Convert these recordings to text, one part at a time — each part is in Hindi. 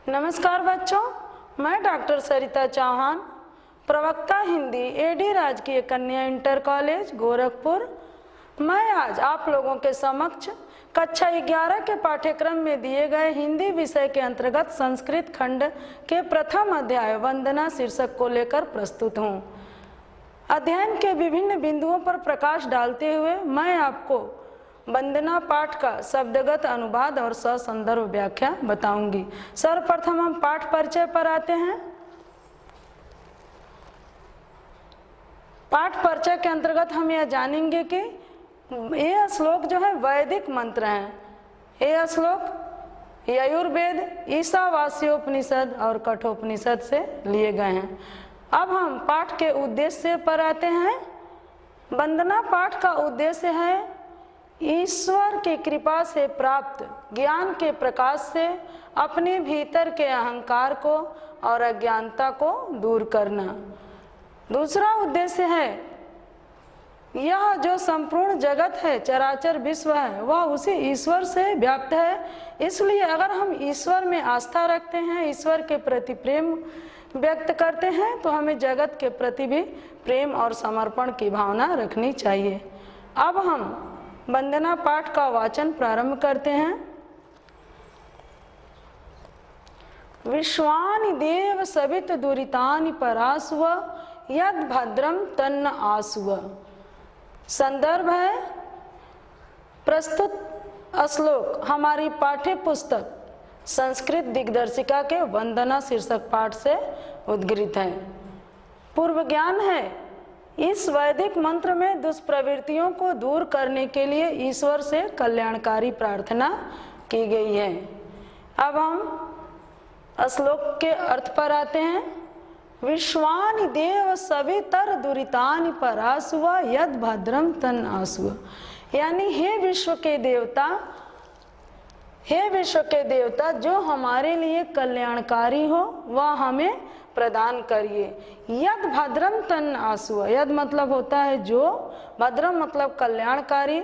नमस्कार बच्चों, मैं डॉक्टर सरिता चौहान, प्रवक्ता हिंदी एडी राजकीय कन्या इंटर कॉलेज गोरखपुर। मैं आज आप लोगों के समक्ष कक्षा 11 के पाठ्यक्रम में दिए गए हिंदी विषय के अंतर्गत संस्कृत खंड के प्रथम अध्याय वंदना शीर्षक को लेकर प्रस्तुत हूँ। अध्ययन के विभिन्न बिंदुओं पर प्रकाश डालते हुए मैं आपको वंदना पाठ का शब्दगत अनुवाद और ससंदर्भ व्याख्या बताऊंगी। सर्वप्रथम हम पाठ परिचय पर आते हैं। पाठ परिचय के अंतर्गत हम यह जानेंगे कि यह श्लोक जो है वैदिक मंत्र हैं। यह श्लोक यजुर्वेद, ईशावास्योपनिषद और कठोपनिषद से लिए गए हैं। अब हम पाठ के उद्देश्य पर आते हैं। वंदना पाठ का उद्देश्य है ईश्वर की कृपा से प्राप्त ज्ञान के प्रकाश से अपने भीतर के अहंकार को और अज्ञानता को दूर करना। दूसरा उद्देश्य है यह जो संपूर्ण जगत है, चराचर विश्व है, वह उसी ईश्वर से व्याप्त है। इसलिए अगर हम ईश्वर में आस्था रखते हैं, ईश्वर के प्रति प्रेम व्यक्त करते हैं, तो हमें जगत के प्रति भी प्रेम और समर्पण की भावना रखनी चाहिए। अब हम वंदना पाठ का वाचन प्रारंभ करते हैं। विश्वानि देव सवित दुरितानि परासुव यद भद्रम तन्न आसुव। संदर्भ है प्रस्तुत श्लोक हमारी पाठ्य पुस्तक संस्कृत दिग्दर्शिका के वंदना शीर्षक पाठ से उद्गृत है। पूर्व ज्ञान है इस वैदिक मंत्र में दुष्प्रवृत्तियों को दूर करने के लिए ईश्वर से कल्याणकारी प्रार्थना की गई है। अब हम श्लोक के अर्थ पर आते हैं। विश्वानि देव सवितर दुरितानि परासुव यद भद्रम तन आसुव। यानी हे विश्व के देवता, जो हमारे लिए कल्याणकारी हो वह हमें प्रदान करिए। यद भद्रम तन आसुव। यद मतलब होता है जो, भद्रम मतलब कल्याणकारी,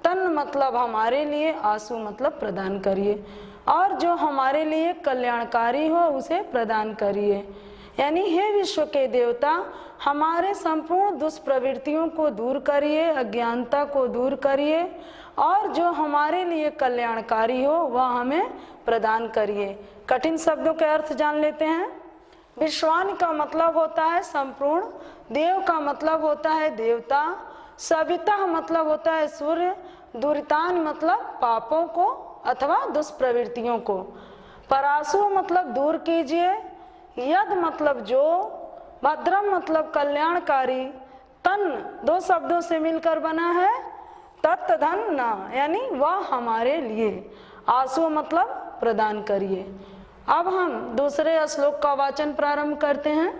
तन मतलब हमारे लिए, आसु मतलब प्रदान करिए। और जो हमारे लिए कल्याणकारी हो उसे प्रदान करिए। यानी हे विश्व के देवता, हमारे संपूर्ण दुष्प्रवृत्तियों को दूर करिए, अज्ञानता को दूर करिए, और जो हमारे लिए कल्याणकारी हो वह हमें प्रदान करिए। कठिन शब्दों के अर्थ जान लेते हैं। विश्वान का मतलब होता है संपूर्ण, देव का मतलब होता है देवता, सविता मतलब होता है सूर्य, दुरितान मतलब पापों को अथवा दुष्प्रवृत्तियों को, परासु मतलब दूर कीजिए, यद मतलब जो, भद्रम मतलब कल्याणकारी, तन दो शब्दों से मिलकर बना है, तत् धन न यानी वह हमारे लिए, आसु मतलब प्रदान करिए। अब हम दूसरे श्लोक का वाचन प्रारंभ करते हैं।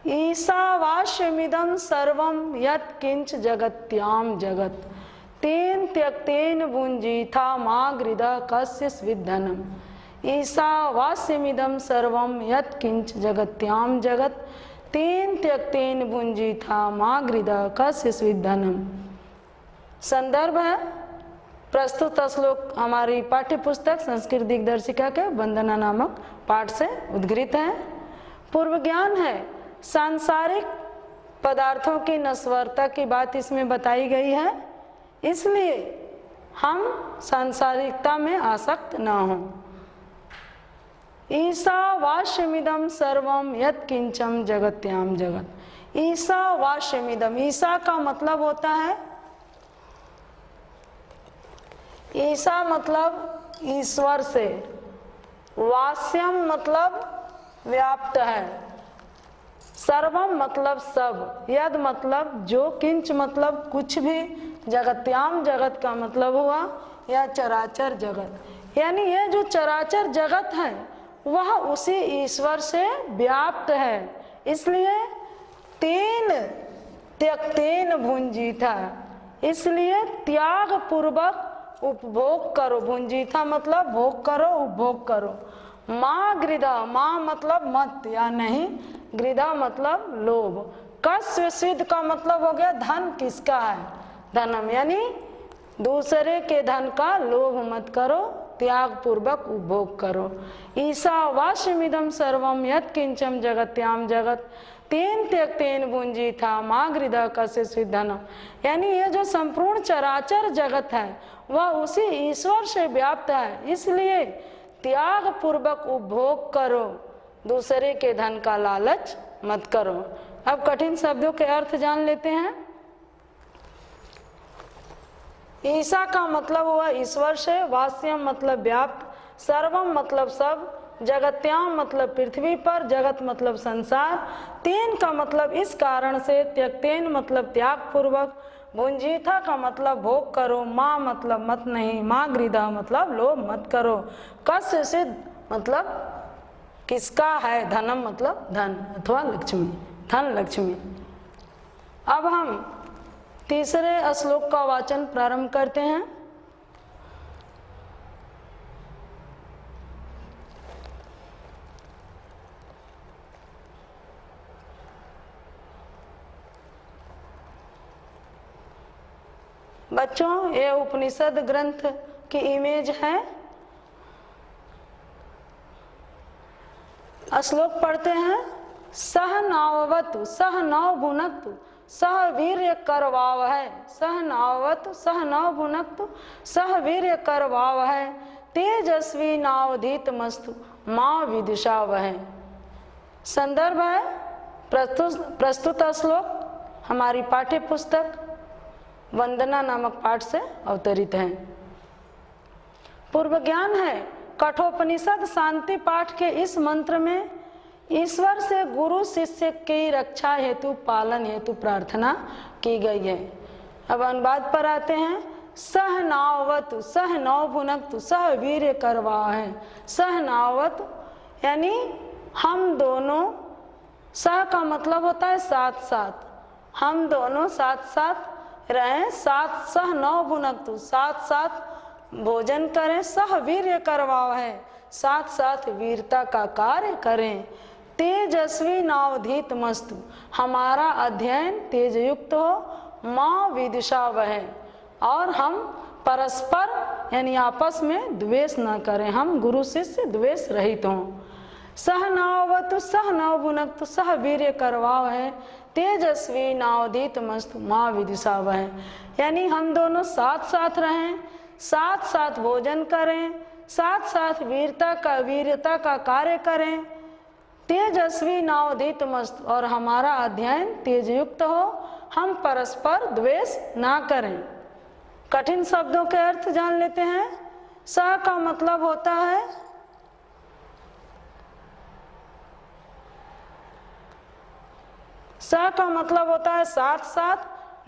ईशावास्यमिदं सर्वं यत् किंच जगत्याम जगत तेन त्यक्तेन भुंजीथा मा गृधा कस्य स्विद्धनम। ईशावास्यमिदं सर्वं यत् किंच जगत्याम जगत तेन त्यक्तेन भुंजीथा मा गृधा कस्य स्विद्धनम। संदर्भ है प्रस्तुत श्लोक हमारी पाठ्य पुस्तक संस्कृत दिग्दर्शिका के वंदना नामक पाठ से उद्गृत है। पूर्व ज्ञान है सांसारिक पदार्थों की नश्वरता की बात इसमें बताई गई है, इसलिए हम सांसारिकता में आसक्त न हों। ईशावास्यमिदं सर्वं यत् किंचम जगत्याम जगत। ईशावास्यमिदं, ईशा का मतलब होता है, ईशा मतलब ईश्वर से, वास्यम मतलब व्याप्त है, सर्वम मतलब सब, यद मतलब जो, किंच मतलब कुछ भी, जगत्याम जगत का मतलब हुआ यह चराचर जगत। यानी यह जो चराचर जगत है वह उसी ईश्वर से व्याप्त है। इसलिए तेन त्यक्तेन भुंजीथा, इसलिए त्याग पूर्वक उपभोग करो। भुंजीथा मतलब भोग करो, उपभोग करो। माँ गृधा, माँ मतलब मत या नहीं, गृधा मतलब लोभ। कस्य सिद्ध का मतलब हो गया धन किसका है, धनम यानी दूसरे के धन का लोभ मत करो, त्याग पूर्वक उपभोग करो। ईशावास्यमिदं सर्वं यत् किंचन जगत्याम जगत तेन त्यक्तेन भुंजी था माँ गृध कस्य सिद्धन। यानी ये जो संपूर्ण चराचर जगत है वह उसी ईश्वर से व्याप्त है, इसलिए त्याग पूर्वक उपभोग करो, दूसरे के धन का लालच मत करो। अब कठिन शब्दों के अर्थ जान लेते हैं। ईशा का मतलब हुआ ईश्वर से, वास्यम मतलब व्याप्त, सर्वम मतलब सब, जगत्याम मतलब पृथ्वी पर, जगत मतलब संसार, तेन का मतलब इस कारण से, त्यक्तेन मतलब त्याग पूर्वक, भुंजीथा का मतलब भोग करो, माँ मतलब मत नहीं, माँ गृधा मतलब लोभ मत करो, कस्य सिद्ध मतलब किसका है, धनम मतलब धन अथवा लक्ष्मी, धन लक्ष्मी। अब हम तीसरे श्लोक का वाचन प्रारंभ करते हैं। बच्चों, ये उपनिषद ग्रंथ की इमेज है। श्लोक पढ़ते हैं। सह नाववतु सह नव भुनक्तु सह वीर्य करवाव है, सह नाववतु सह नव भुनक्तु सह वीर्य करवाव है, तेजस्वी नावधीत मस्तु माँ विदुषा वह। संदर्भ है प्रस्तुत श्लोक हमारी पाठ्य पुस्तक वंदना नामक पाठ से अवतरित है। पूर्व ज्ञान है। कठोपनिषद शांति पाठ के इस मंत्र में ईश्वर से गुरु शिष्य की रक्षा हेतु, पालन हेतु प्रार्थना की गई है। अब अनुवाद पर आते हैं। सह नाववतु सह नव भुनक्तु सह वीर्य करवा है। सह नाववतु यानी हम दोनों, सह का मतलब होता है साथ साथ, हम दोनों साथ साथ रहें, साथ सह नव भुनक्तु साथ साथ भोजन करें, सह वीर्य करवाओ है साथ साथ वीरता का कार्य करें, तेजस्वी नावधीत मस्तु हमारा अध्ययन तेजयुक्त हो, माँ विदिशा वह और हम परस्पर यानी आपस में द्वेष न करें, हम गुरु शिष्य द्वेष रहित हों। सह नाववतु सह नव भुनक्तु सह वीर्य करवाओ है, तेजस्वी नावधीत मस्तु माँ विदिशा वह। यानी हम दोनों साथ साथ रहें, साथ साथ भोजन करें, साथ साथ वीरता का कार्य करें, तेजस्वी नावधीत मस्त और हमारा अध्ययन तेजयुक्त हो, हम परस्पर द्वेष ना करें। कठिन शब्दों के अर्थ जान लेते हैं। स का मतलब होता है साथ साथ,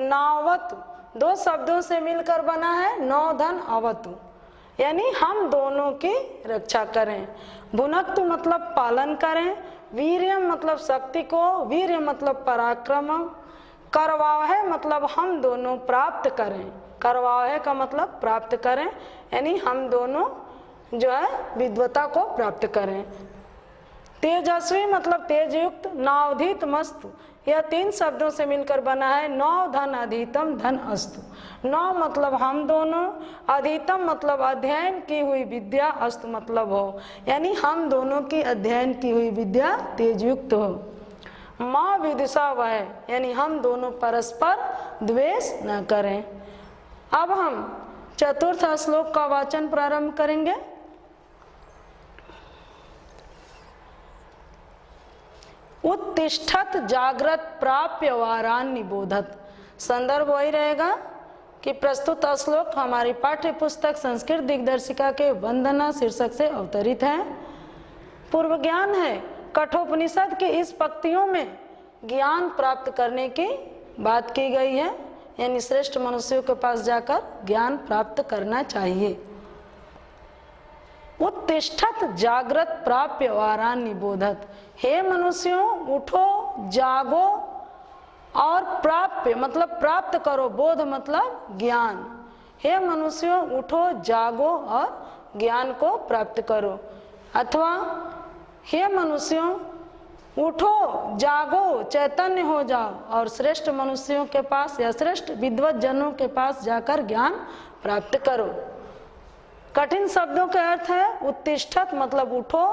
नावतु दो शब्दों से मिलकर बना है नौ धन अवतु, यानी हम दोनों की रक्षा करें। भुनक्तु मतलब पालन करें, वीर्यम मतलब शक्ति को, वीर्य मतलब पराक्रम, करवावह मतलब हम दोनों प्राप्त करें, करवावह का मतलब प्राप्त करें, यानी हम दोनों जो है विद्वता को प्राप्त करें। तेजस्वी मतलब तेजयुक्त, नावधीत मस्तु यह तीन शब्दों से मिलकर बना है नौ धन अधीतम धन अस्तु। नौ मतलब हम दोनों, अधीतम मतलब अध्ययन की हुई विद्या, अस्तु मतलब हो, यानी हम दोनों की अध्ययन की हुई विद्या तेजयुक्त हो। माँ विदिशा वह यानी हम दोनों परस्पर द्वेष न करें। अब हम चतुर्थ श्लोक का वाचन प्रारंभ करेंगे। उत्तिष्ठत जागृत प्राप्य वारान निबोधत। संदर्भ वही रहेगा कि प्रस्तुत श्लोक हमारी पाठ्य पुस्तक संस्कृत दिग्दर्शिका के वंदना शीर्षक से अवतरित है। पूर्व ज्ञान है। कठोपनिषद के इस पंक्तियों में ज्ञान प्राप्त करने की बात की गई है, यानी श्रेष्ठ मनुष्यों के पास जाकर ज्ञान प्राप्त करना चाहिए। उत्तिष्ठत जागृत प्राप्य वारान निबोधत। हे मनुष्यों उठो, जागो और प्राप्य मतलब प्राप्त करो, बोध मतलब ज्ञान। हे मनुष्यों उठो, जागो और ज्ञान को प्राप्त करो, अथवा हे मनुष्यों उठो, जागो, चैतन्य हो जाओ और श्रेष्ठ मनुष्यों के पास या श्रेष्ठ विद्वत जनों के पास जाकर ज्ञान प्राप्त करो। कठिन शब्दों के अर्थ है उत्तिष्ठत मतलब उठो,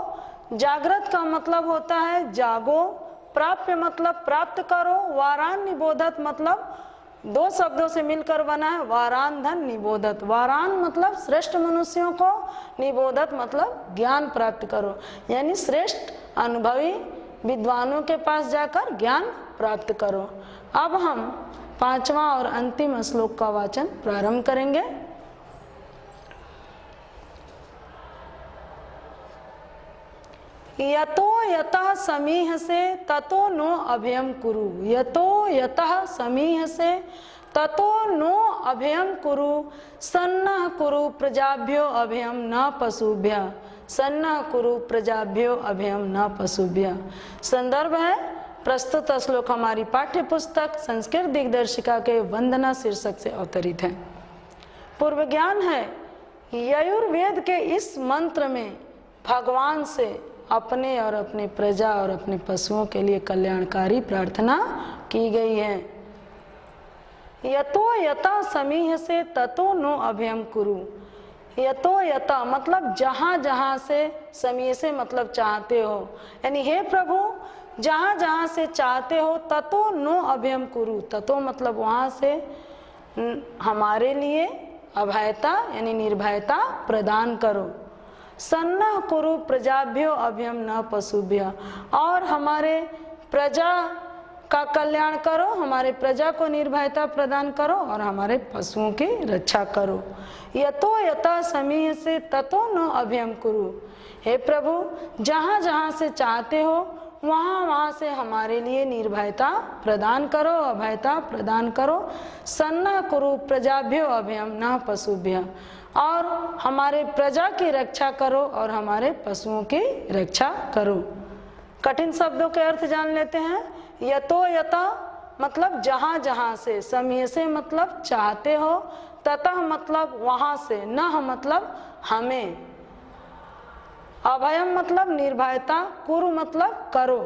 जागृत का मतलब होता है जागो, प्राप्य मतलब प्राप्त करो, वारान निबोधत मतलब दो शब्दों से मिलकर बना है वारान धन निबोधत। वारान मतलब श्रेष्ठ मनुष्यों को, निबोधत मतलब ज्ञान प्राप्त करो, यानी श्रेष्ठ अनुभवी विद्वानों के पास जाकर ज्ञान प्राप्त करो। अब हम पांचवा और अंतिम श्लोक का वाचन प्रारंभ करेंगे। यतो यतः समीह से ततो नो अभयम कुरु। यतो यतः समीह से ततो नो अभयम कुरु। सन्नः कुरु प्रजाभ्यो अभयम न पशुभ्य। सन्नः कुरु प्रजाभ्यो अभयम न पशुभ्य। संदर्भ है प्रस्तुत श्लोक हमारी पाठ्य पुस्तक संस्कृत दिग्दर्शिका के वंदना शीर्षक से अवतरित है। पूर्व ज्ञान है यजुर्वेद के इस मंत्र में भगवान से अपने और अपने प्रजा और अपने पशुओं के लिए कल्याणकारी प्रार्थना की गई है। यतो यथा समीह से ततो नो अभयम कुरु। यतो यथा मतलब जहाँ जहाँ से, समीह से मतलब चाहते हो, यानी हे प्रभु जहाँ जहाँ से चाहते हो, ततो नो अभयम कुरु। ततो मतलब वहाँ से हमारे लिए अभयता यानी निर्भयता प्रदान करो। सन्नः कुरु प्रजाभ्यो अभयम न पशुभ्य, और हमारे प्रजा का कल्याण करो, हमारे प्रजा को निर्भयता प्रदान करो और हमारे पशुओं की रक्षा करो। यतो यथा समीह से ततो नो अभयम कुरु। हे प्रभु जहाँ जहाँ से चाहते हो वहाँ वहाँ से हमारे लिए निर्भयता प्रदान करो, अभयता प्रदान करो। सन्नः कुरु प्रजाभ्यो अभयम न पशुभ्य, और हमारे प्रजा की रक्षा करो और हमारे पशुओं की रक्षा करो। कठिन शब्दों के अर्थ जान लेते हैं। यतो यथा मतलब जहाँ जहाँ से, समीह से मतलब चाहते हो, ततः मतलब वहाँ से, नह मतलब हमें, अभयम मतलब निर्भयता, कुरु मतलब करो,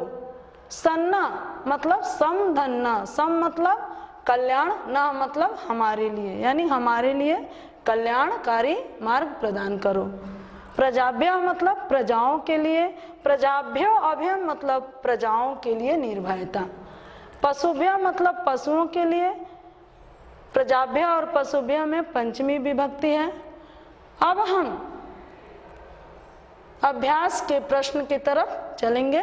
सन्ना मतलब सम धन्ना, सम मतलब कल्याण, न मतलब हमारे लिए, यानी हमारे लिए कल्याणकारी मार्ग प्रदान करो। प्रजाभ्य मतलब प्रजाओं के लिए, प्रजाभ्यो अभयम मतलब प्रजाओं के लिए निर्भयता। पशुभ्य मतलब पशुओं के लिए। प्रजाभ्य और पशुभ्य में पंचमी विभक्ति है। अब हम अभ्यास के प्रश्न की तरफ चलेंगे।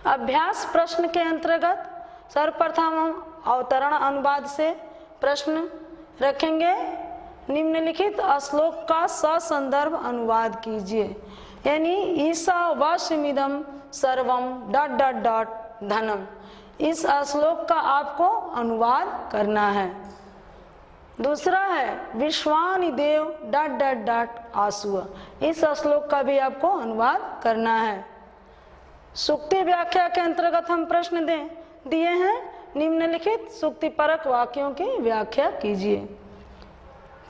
अभ्यास प्रश्न के अंतर्गत सर्वप्रथम हम अवतरण अनुवाद से प्रश्न रखेंगे। निम्नलिखित श्लोक का ससंदर्भ अनुवाद कीजिए, यानी ईशावास्यमिदं सर्वं ... धनम। इस श्लोक का आपको अनुवाद करना है। दूसरा है विश्वानि देव ... आसुअ। इस श्लोक का भी आपको अनुवाद करना है। सूक्ति व्याख्या के अंतर्गत हम प्रश्न दिए हैं। निम्नलिखित सूक्ति परक वाक्यों की व्याख्या कीजिए।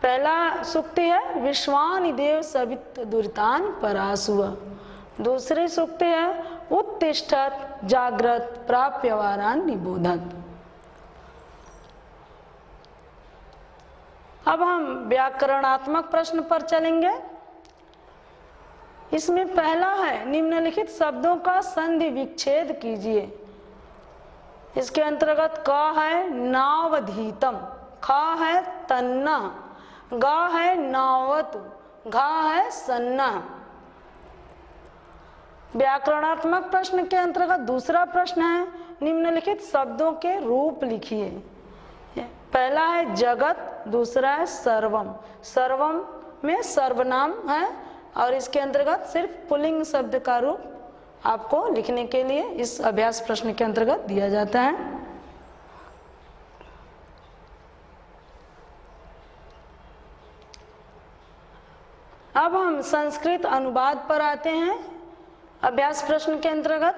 पहला सूक्ति है विश्वानि देव सवित दुरितान परासुअ। दूसरी सूक्ति है उत्तिष्ठत जाग्रत प्राप्य वारान निबोधत। अब हम व्याकरणात्मक प्रश्न पर चलेंगे। इसमें पहला है निम्नलिखित शब्दों का संधि विच्छेद कीजिए। इसके अंतर्गत क है नावधीतम, ख है तन्ना, ग है नावतु, घ है सन्ना। व्याकरणात्मक प्रश्न के अंतर्गत दूसरा प्रश्न है निम्नलिखित शब्दों के रूप लिखिए। पहला है जगत, दूसरा है सर्वम। सर्वम में सर्वनाम है और इसके अंतर्गत सिर्फ पुल्लिंग शब्द का रूप आपको लिखने के लिए इस अभ्यास प्रश्न के अंतर्गत दिया जाता है। अब हम संस्कृत अनुवाद पर आते हैं। अभ्यास प्रश्न के अंतर्गत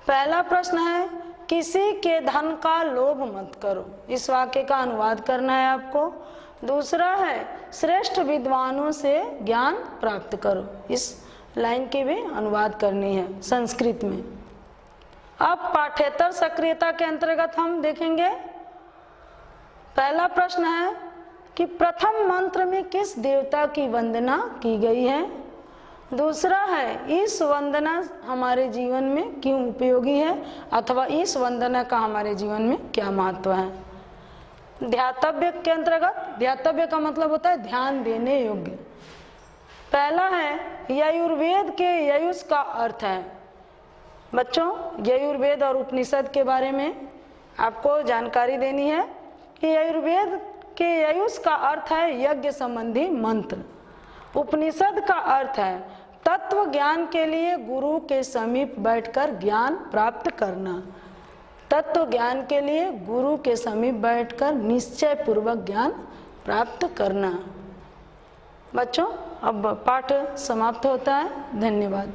पहला प्रश्न है किसी के धन का लोभ मत करो। इस वाक्य का अनुवाद करना है आपको। दूसरा है श्रेष्ठ विद्वानों से ज्ञान प्राप्त करो। इस लाइन की भी अनुवाद करनी है संस्कृत में। अब पाठ्येतर सक्रियता के अंतर्गत हम देखेंगे, पहला प्रश्न है कि प्रथम मंत्र में किस देवता की वंदना की गई है। दूसरा है इस वंदना हमारे जीवन में क्यों उपयोगी है अथवा इस वंदना का हमारे जीवन में क्या महत्व है। ध्यातव्य के अंतर्गत, ध्यातव्य का मतलब होता है ध्यान देने योग्य। पहला है यजुर्वेद के यजुष का अर्थ है। बच्चों, यजुर्वेद और उपनिषद के बारे में आपको जानकारी देनी है कि यजुर्वेद के यजुष का अर्थ है यज्ञ संबंधी मंत्र। उपनिषद का अर्थ है तत्व ज्ञान के लिए गुरु के समीप बैठकर ज्ञान प्राप्त करना। तत्व ज्ञान के लिए गुरु के समीप बैठकर निश्चय पूर्वक ज्ञान प्राप्त करना। बच्चों, अब पाठ समाप्त होता है। धन्यवाद।